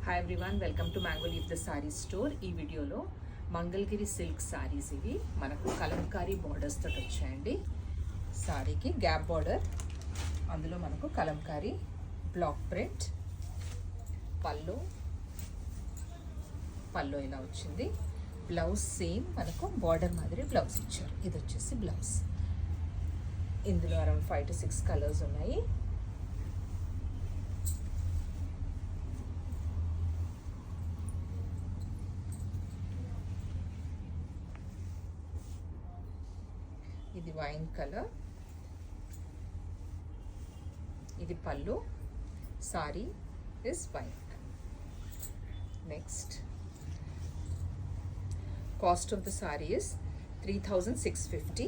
Hi everyone, welcome to mango leaf the sorry store. ఈ వీడియోలో Mangalagiri silk saris ఇవి మనకు కలంకారీ బార్డర్స్ తోటి వచ్చాయండి. సారీకి గ్యాప్ బార్డర్, అందులో మనకు కలంకారీ బ్లాక్ ప్రింట్, పళ్ళు ఇలా వచ్చింది. బ్లౌజ్ సేమ్ మనకు బార్డర్ మాదిరి బ్లౌజ్ ఇచ్చారు. ఇది వచ్చేసి బ్లౌజ్. ఇందులో అరౌండ్ 5 to 6 కలర్స్ ఉన్నాయి. ఇది వైన్ కలర్, ఇది పళ్ళు. Sorry is white. Next cost of the sorry is 3650.